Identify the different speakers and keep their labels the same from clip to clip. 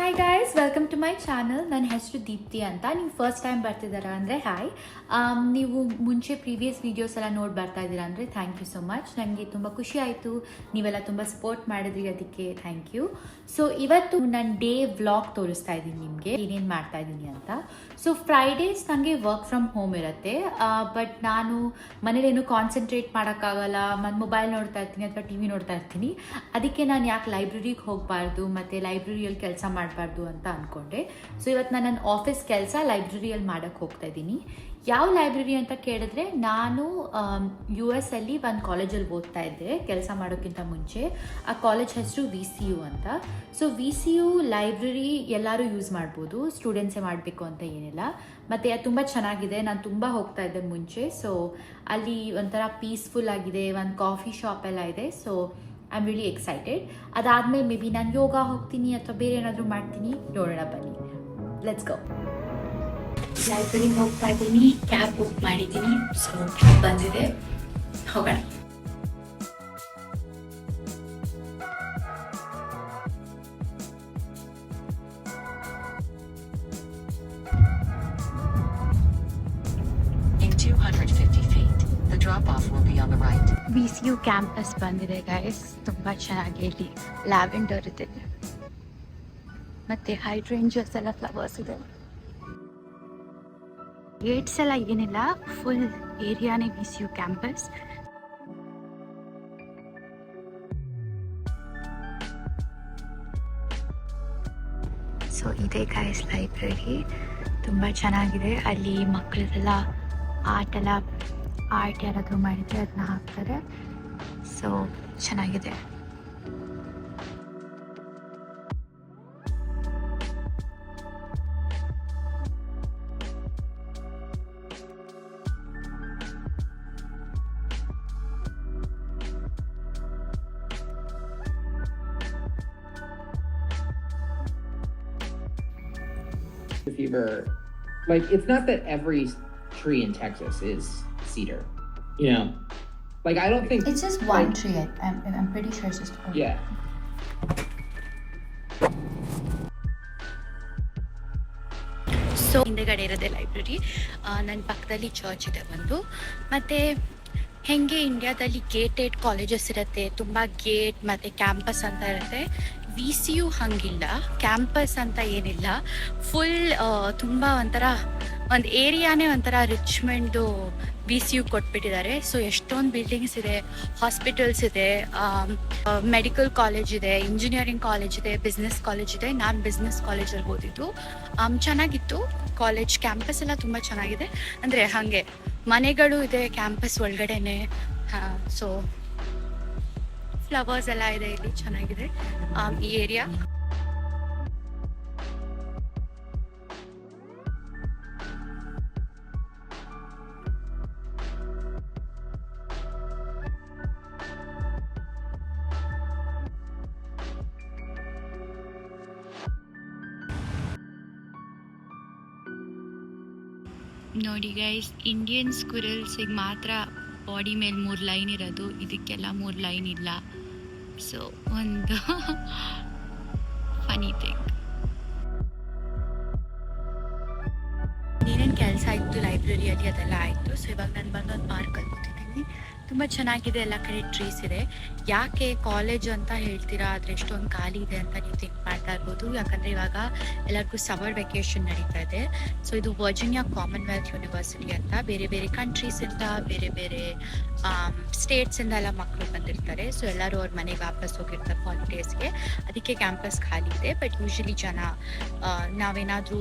Speaker 1: Hi guys, welcome to my channel. ನನ್ನ ಹೆಸರು ದೀಪ್ತಿ ಅಂತ. ನೀವು ಫಸ್ಟ್ ಟೈಮ್ ಬರ್ತಿದ್ದೀರಾ ಅಂದರೆ ಹಾಯ್. ನೀವು ಮುಂಚೆ ಪ್ರೀವಿಯಸ್ ವೀಡಿಯೋಸ್ ಎಲ್ಲ ನೋಡಿ ಬರ್ತಾ ಇದ್ದೀರಾ ಅಂದರೆ ಥ್ಯಾಂಕ್ ಯು ಸೊ ಮಚ್. ನನಗೆ ತುಂಬ ಖುಷಿ ಆಯಿತು, ನೀವೆಲ್ಲ ತುಂಬ ಸಪೋರ್ಟ್ ಮಾಡಿದ್ರಿ, ಅದಕ್ಕೆ ಥ್ಯಾಂಕ್ ಯು. ಸೊ ಇವತ್ತು ನಾನು ಡೇ ವ್ಲಾಗ್ ತೋರಿಸ್ತಾ ಇದ್ದೀನಿ ನಿಮಗೆ, ಏನೇನು ಮಾಡ್ತಾ ಇದ್ದೀನಿ ಅಂತ. ಸೊ ಫ್ರೈಡೇಸ್ ನನಗೆ ವರ್ಕ್ ಫ್ರಮ್ ಹೋಮ್ ಇರುತ್ತೆ, ಬಟ್ ನಾನು ಮನೇಲೇನು ಕಾನ್ಸಂಟ್ರೇಟ್ ಮಾಡೋಕ್ಕಾಗಲ್ಲ, ಮತ್ತು ಮೊಬೈಲ್ ನೋಡ್ತಾ ಇರ್ತೀನಿ ಅಥವಾ ಟಿ ವಿ ನೋಡ್ತಾ ಇರ್ತೀನಿ. ಅದಕ್ಕೆ ನಾನು ಯಾಕೆ ಲೈಬ್ರರಿಗೆ ಹೋಗಬಾರ್ದು ಮತ್ತು ಲೈಬ್ರರಿಯಲ್ಲಿ ಕೆಲಸ ಮಾಡಬಾರ್ದು ಅಂತ ಅಂದ್ಕೊಂಡೆ. ಸೊ ಇವತ್ತು ನಾನು ನನ್ನ ಆಫೀಸ್ ಕೆಲಸ ಲೈಬ್ರರಿಯಲ್ಲಿ ಮಾಡೋಕ್ಕೆ ಹೋಗ್ತಾ ಇದ್ದೀನಿ. ಯಾವ ಲೈಬ್ರರಿ ಅಂತ ಕೇಳಿದ್ರೆ, ನಾನು US ಅಲ್ಲಿ ಒಂದು ಕಾಲೇಜಲ್ಲಿ ಓದ್ತಾ ಇದ್ದೆ ಕೆಲಸ ಮಾಡೋಕ್ಕಿಂತ ಮುಂಚೆ. ಆ ಕಾಲೇಜ್ ಹೆಸರು VCU ಅಂತ. ಸೊ VCU ಲೈಬ್ರರಿ ಎಲ್ಲರೂ ಯೂಸ್ ಮಾಡ್ಬೋದು, ಸ್ಟೂಡೆಂಟ್ಸೇ ಮಾಡಬೇಕು ಅಂತ ಏನಿಲ್ಲ. ಮತ್ತು ಅದು ತುಂಬ ಚೆನ್ನಾಗಿದೆ, ನಾನು ತುಂಬ ಹೋಗ್ತಾ ಇದ್ದೆ ಮುಂಚೆ. ಸೊ ಅಲ್ಲಿ ಒಂಥರ ಪೀಸ್ಫುಲ್ ಆಗಿದೆ, ಒಂದು ಕಾಫಿ ಶಾಪ್ ಎಲ್ಲ ಇದೆ. So I am really excited. ಅದಾದಮೇಲೆ ಮೇ ಬಿ ನಾನು ಯೋಗ ಹೋಗ್ತೀನಿ ಅಥವಾ ಬೇರೆ ಏನಾದರೂ ಮಾಡ್ತೀನಿ, ನೋಡೋಣ ಬನ್ನಿ. Let's go. ಲೈಬ್ರರಿಗೆ ಹೋಗ್ತಾ ಇದ್ದೀನಿ, ಕ್ಯಾಬ್ ಬುಕ್ ಮಾಡಿದ್ದೀನಿ. ಸೊ ಕ್ಯಾಬ್ ಬಂದಿದೆ, ಹೋಗೋಣ.
Speaker 2: In 250 feet, the drop-off will be on the right.
Speaker 1: VCU campus ಬಂದಿದೆ ಗೈಸ್, ತುಂಬ ಚೆನ್ನಾಗಿ. ಇಲ್ಲಿ ಲ್ಯಾವೆಂಡರ್ ಇದೆ ಮತ್ತು ಹೈಡ್ರೇಂಜಸ್ ಎಲ್ಲ ಫ್ಲವರ್ಸ್ ಇದೆ. ಗೇಟ್ಸ್ ಎಲ್ಲ ಏನಿಲ್ಲ, ಫುಲ್ ಏರಿಯಾನೇ VCU ಕ್ಯಾಂಪಸ್. ಸೊ ಇದೇ ಗೈಸ್ ಲೈಬ್ರರಿ, ತುಂಬ ಚೆನ್ನಾಗಿದೆ. ಅಲ್ಲಿ ಮಕ್ಕಳದೆಲ್ಲ ಆರ್ಟ್ ಯಾರಾದರೂ ಮಾಡಿದರೆ ಅದನ್ನ ಹಾಕ್ತಾರೆ. ಸೊ ಚೆನ್ನಾಗಿದೆ.
Speaker 3: If you ever, like, it's not that every tree in Texas is cedar, you know, like I don't think
Speaker 1: it's just one tree. I'm pretty sure it's just one.
Speaker 3: Yeah.
Speaker 1: So ಹಿಂದೆಗಡೆ ಇರೋದೇ library. ನನ್ನ ಪಕ್ಕದಲ್ಲಿ church ಇದೆ ಒಂದು. ಮತ್ತು ಹೆಂಗೆ ಇಂಡಿಯಾದಲ್ಲಿ gated colleges ಇರುತ್ತೆ, ತುಂಬ ಗೇಟ್ ಮತ್ತು ಕ್ಯಾಂಪಸ್ ಅಂತ ಇರುತ್ತೆ. VCU ಹಂಗಿಲ್ಲ, ಕ್ಯಾಂಪಸ್ ಅಂತ ಏನಿಲ್ಲ. ಫುಲ್ ತುಂಬ ಒಂಥರ ಒಂದು ಏರಿಯಾನೇ ಒಂಥರ ರಿಚ್ಮೆಂಡು VCU ಕೊಟ್ಬಿಟ್ಟಿದ್ದಾರೆ. ಸೊ ಎಷ್ಟೊಂದು ಬಿಲ್ಡಿಂಗ್ಸ್ ಇದೆ, ಹಾಸ್ಪಿಟಲ್ಸ್ ಇದೆ, ಮೆಡಿಕಲ್ ಕಾಲೇಜ್ ಇದೆ, ಇಂಜಿನಿಯರಿಂಗ್ ಕಾಲೇಜ್ ಇದೆ, ಬಿಸ್ನೆಸ್ ಕಾಲೇಜ್ ಇದೆ. ನಾನು ಬಿಸ್ನೆಸ್ ಕಾಲೇಜಲ್ಲಿ ಓದಿದ್ದು. ಚೆನ್ನಾಗಿತ್ತು ಕಾಲೇಜ್. ಕ್ಯಾಂಪಸ್ ಎಲ್ಲ ತುಂಬ ಚೆನ್ನಾಗಿದೆ, ಅಂದರೆ ಹಾಗೆ ಮನೆಗಳು ಇದೆ ಕ್ಯಾಂಪಸ್ ಒಳಗಡೆನೆ. ಸೊ ಫ್ಲವರ್ಸ್ ಎಲ್ಲ ಇದೆ ಇಲ್ಲಿ, ಚೆನ್ನಾಗಿದೆ ಈ ಏರಿಯಾ. ನೋಡಿ ಗೈಸ್, ಇಂಡಿಯನ್ ಸ್ಕ್ವಿರಲ್ಸಿಗೆ ಮಾತ್ರ ಬಾಡಿ ಮೇಲೆ 3 ಲೈನ್ ಇರೋದು, ಇದಕ್ಕೆಲ್ಲ 3 ಲೈನ್ ಇಲ್ಲ. ಸೊ ಒಂದು ಫನಿ ಥಿಂಗ್. ಏನೇನು ಕೆಲಸ ಇತ್ತು ಲೈಬ್ರರಿಯಲ್ಲಿ ಅದೆಲ್ಲ ಆಯಿತು. ಸೊ ಇವಾಗ ನಾನು ಬಂದೊಂದು ಪಾರ್ಕಲ್ಲಿ ಕೂತಿದ್ದೀನಿ. ತುಂಬ ಚೆನ್ನಾಗಿದೆ, ಎಲ್ಲ ಕಡೆ ಟ್ರೀಸ್ ಇದೆ. ಯಾಕೆ ಕಾಲೇಜ್ ಅಂತ ಹೇಳ್ತೀರಾ, ಆದರೆ ಎಷ್ಟೊಂದು ಖಾಲಿ ಇದೆ ಅಂತ ನೀವು ಥಿಂಕ್ ಮಾಡ್ತಾ ಇರ್ಬೋದು. ಯಾಕಂದರೆ ಇವಾಗ ಎಲ್ಲರಿಗೂ ಸಮರ್ ವೆಕೇಷನ್ ನಡೀತಾ ಇದೆ. ಸೊ ಇದು ವರ್ಜಿನಿಯಾ ಕಾಮನ್ವೆಲ್ತ್ ಯೂನಿವರ್ಸಿಟಿ ಅಂತ. ಬೇರೆ ಬೇರೆ ಕಂಟ್ರೀಸಿಂದ, ಬೇರೆ ಬೇರೆ ಸ್ಟೇಟ್ಸಿಂದ ಎಲ್ಲ ಮಕ್ಕಳು ಬಂದಿರ್ತಾರೆ. ಸೊ ಎಲ್ಲರೂ ಅವ್ರ ಮನೆಗೆ ವಾಪಸ್ ಹೋಗಿರ್ತಾರೆ ಹಾಲಿಡೇಸ್ಗೆ, ಅದಕ್ಕೆ ಕ್ಯಾಂಪಸ್ ಖಾಲಿ ಇದೆ. ಬಟ್ ಯೂಶಲಿ ಜನ, ನಾವೇನಾದರೂ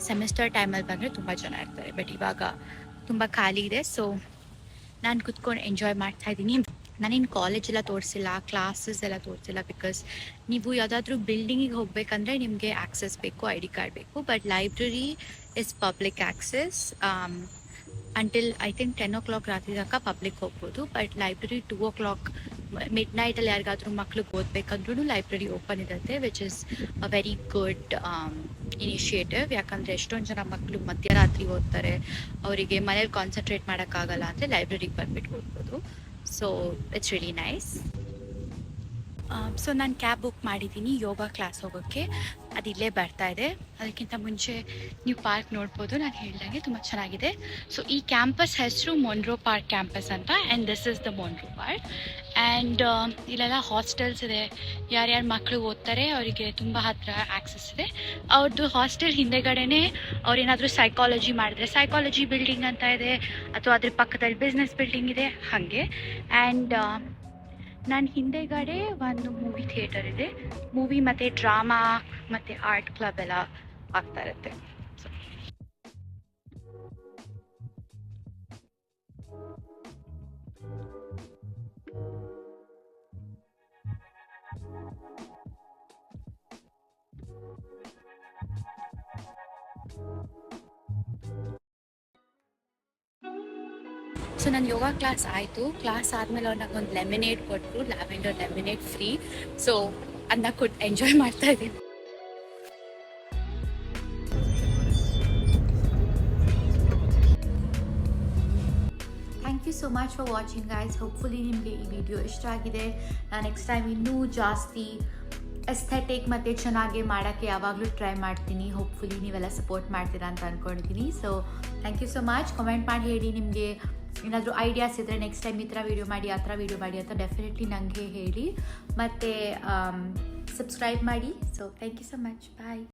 Speaker 1: ಸೆಮಿಸ್ಟರ್ ಟೈಮಲ್ಲಿ ಬಂದರೆ ತುಂಬ ಜನ ಇರ್ತಾರೆ. ಬಟ್ ಇವಾಗ ತುಂಬ ಖಾಲಿ ಇದೆ. ಸೊ ನಾನು ಕುತ್ಕೊಂಡು ಎಂಜಾಯ್ ಮಾಡ್ತಾ ಇದ್ದೀನಿ. ನಾನೇನು ಕಾಲೇಜೆಲ್ಲ ತೋರಿಸಿಲ್ಲ, ಕ್ಲಾಸಸ್ ಎಲ್ಲ ತೋರಿಸಿಲ್ಲ. ಬಿಕಾಸ್ ನೀವು ಯಾವುದಾದ್ರೂ ಬಿಲ್ಡಿಂಗಿಗೆ ಹೋಗಬೇಕಂದ್ರೆ ನಿಮಗೆ ಆಕ್ಸೆಸ್ ಬೇಕು, ID ಕಾರ್ಡ್ ಬೇಕು. But library is public access until I think 10 o'clock ರಾತ್ರಿ ತನಕ ಪಬ್ಲಿಕ್ ಹೋಗ್ಬೋದು. ಬಟ್ ಲೈಬ್ರರಿ 2 o'clock ಮಿಡ್ ನೈಟಲ್ಲಿ ಯಾರಿಗಾದ್ರೂ ಮಕ್ಳಿಗೆ ಓದಬೇಕಂದ್ರೂ ಲೈಬ್ರರಿ ಓಪನ್ ಇರುತ್ತೆ, which is a very good initiative. ಯಾಕಂದರೆ ಎಷ್ಟೊಂದು ಜನ ಮಕ್ಕಳು ಮಧ್ಯರಾತ್ರಿ ಓದ್ತಾರೆ, ಅವರಿಗೆ ಮನೇಲಿ ಕಾನ್ಸಂಟ್ರೇಟ್ ಮಾಡೋಕ್ಕಾಗಲ್ಲ ಅಂದರೆ ಲೈಬ್ರರಿಗೆ ಬಂದುಬಿಟ್ಟು ಓದ್ಬೋದು. So it's really nice. So ನಾನು ಕ್ಯಾಬ್ ಬುಕ್ ಮಾಡಿದ್ದೀನಿ ಯೋಗ ಕ್ಲಾಸ್ ಹೋಗೋಕ್ಕೆ. ಅದು ಇಲ್ಲೇ ಬರ್ತಾ ಇದೆ. ಅದಕ್ಕಿಂತ ಮುಂಚೆ ನೀವು ಪಾರ್ಕ್ ನೋಡ್ಬೋದು. ನಾನು ಹೇಳ್ದಂಗೆ ತುಂಬ ಚೆನ್ನಾಗಿದೆ. ಸೊ ಈ ಕ್ಯಾಂಪಸ್ ಹೆಸರು ಮೊನ್ರೋ ಪಾರ್ಕ್ ಕ್ಯಾಂಪಸ್ ಅಂತ. And this is the Monroe park. And ಇಲ್ಲೆಲ್ಲ ಹಾಸ್ಟೆಲ್ಸ್ ಇದೆ. ಯಾರ್ಯಾರು ಮಕ್ಕಳು ಓದ್ತಾರೆ ಅವರಿಗೆ ತುಂಬ ಹತ್ತಿರ ಆ್ಯಕ್ಸಸ್ ಇದೆ. ಅವ್ರದ್ದು ಹಾಸ್ಟೆಲ್ ಹಿಂದೆಗಡೆನೇ ಅವ್ರೇನಾದರೂ ಸೈಕಾಲಜಿ ಮಾಡಿದ್ರೆ ಸೈಕಾಲಜಿ ಬಿಲ್ಡಿಂಗ್ ಅಂತ ಇದೆ, ಅಥವಾ ಅದ್ರ ಪಕ್ಕದಲ್ಲಿ ಬಿಸ್ನೆಸ್ ಬಿಲ್ಡಿಂಗ್ ಇದೆ ಹಾಗೆ. ಆ್ಯಂಡ್ ನನ್ನ ಹಿಂದೆಗಡೆ ಒಂದು ಮೂವಿ ಥಿಯೇಟರ್ ಇದೆ. ಮೂವಿ ಮತ್ತು ಡ್ರಾಮಾ ಮತ್ತು ಆರ್ಟ್ ಕ್ಲಬ್ ಎಲ್ಲ ಆಗ್ತಾ ಇರುತ್ತೆ. ಸೊ ನನ್ನ ಯೋಗ ಕ್ಲಾಸ್ ಆಯಿತು. ಕ್ಲಾಸ್ ಆದಮೇಲೆ ಅವ್ರು ನಂಗೊಂದು ಲೆಮಿನೇಡ್ ಕೊಟ್ಟರು, ಲ್ಯಾವೆಂಡರ್ ಲೆಮಿನೇಡ್ ಫ್ರೀ. ಸೊ ಅದನ್ನ ಕೊಟ್ಟು ಎಂಜಾಯ್ ಮಾಡ್ತಾ ಇದ್ದೀನಿ. Thank you so much for watching guys. Hopefully ನಿಮಗೆ ಈ ವಿಡಿಯೋ ಇಷ್ಟ ಆಗಿದೆ. ನಾನು ನೆಕ್ಸ್ಟ್ ಟೈಮ್ ಇನ್ನೂ ಜಾಸ್ತಿ ಎಸ್ಥೆಟಿಕ್ ಮತ್ತು ಚೆನ್ನಾಗಿ ಮಾಡೋಕ್ಕೆ ಯಾವಾಗಲೂ ಟ್ರೈ ಮಾಡ್ತೀನಿ. ಹೋಪ್ಫುಲಿ ನೀವೆಲ್ಲ ಸಪೋರ್ಟ್ ಮಾಡ್ತೀರಾ ಅಂತ ಅಂದ್ಕೊಂಡಿದ್ದೀನಿ. So thank you so much. Comment ಮಾಡಿ ಹೇಳಿ ನಿಮಗೆ ಏನಾದರೂ ಐಡಿಯಾಸ್ ಇದ್ದರೆ ನೆಕ್ಸ್ಟ್ ಟೈಮ್ ಈ ಥರ ವೀಡಿಯೋ ಮಾಡಿ ಆ ಥರ ವೀಡಿಯೋ ಮಾಡಿ ಅಂತ ಡೆಫಿನೆಟ್ಲಿ ನನಗೆ ಹೇಳಿ. ಮತ್ತು ಸಬ್ಸ್ಕ್ರೈಬ್ ಮಾಡಿ. So thank you so much. Bye.